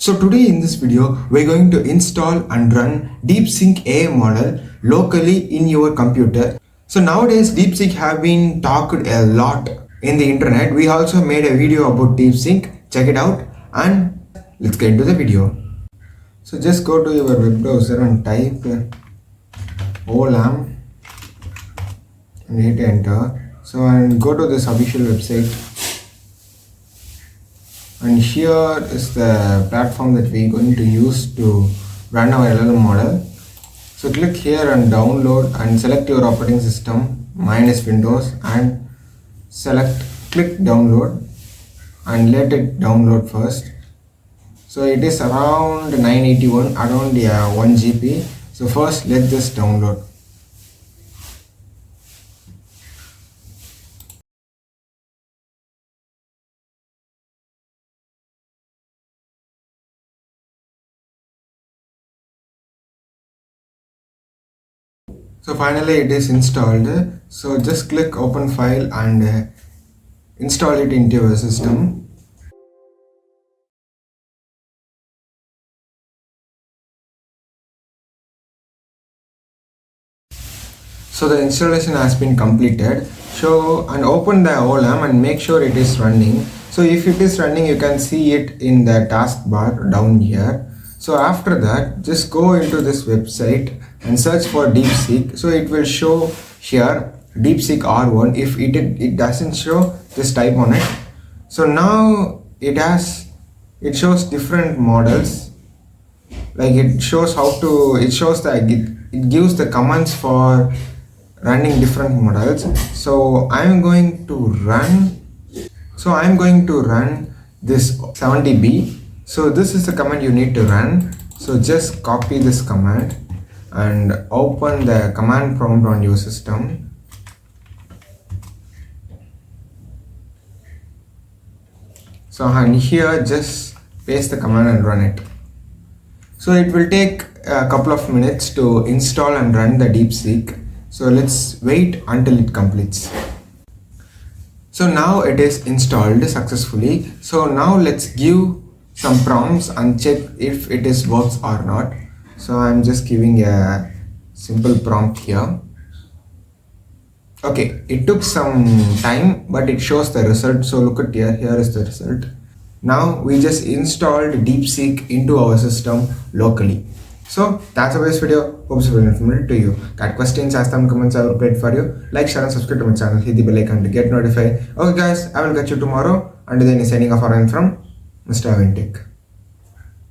So today in this video, we're going to install and run DeepSeek AI model locally in your computer. So nowadays DeepSeek have been talked a lot in the internet. We also made a video about DeepSeek. Check it out and let's get into the video. So just go to your web browser and type OLAM and hit enter. So and go to this official website. And here is the platform that we're going to use to run our LLM model. So click here and download and select your operating system. Mine is Windows, and click download and let it download first. So it is around 981, around 1 GB. So first let this download. So finally it is installed. So just click open file and install it into your system. So the installation has been completed. So and open the OLAM and make sure it is running. So if it is running, you can see it in the taskbar down here. So after that, just go into this website and search for DeepSeek. So it will show here DeepSeek R1. If it doesn't show, just type on it. So now it shows different models. Like it shows it gives the commands for running different models. So I'm going to run this 70B. So this is the command you need to run. So just copy this command and open the command prompt on your system. So and here just paste the command and run it. So it will take a couple of minutes to install and run the DeepSeek. So let's wait until it completes. So now it is installed successfully. So now let's give some prompts and check if it is works or not. So I'm just giving a simple prompt here. Okay, it took some time, but it shows the result. So look at here is the result. Now we just installed DeepSeek into our system locally. So that's our this video. Hope it's very informative to you. Got questions, ask them in comments. I will wait for you. Like, share and subscribe to my channel. Hit the bell icon to get notified. Okay guys, I will catch you tomorrow. Until then, signing off, Aravind from Mr. Aravind Tech.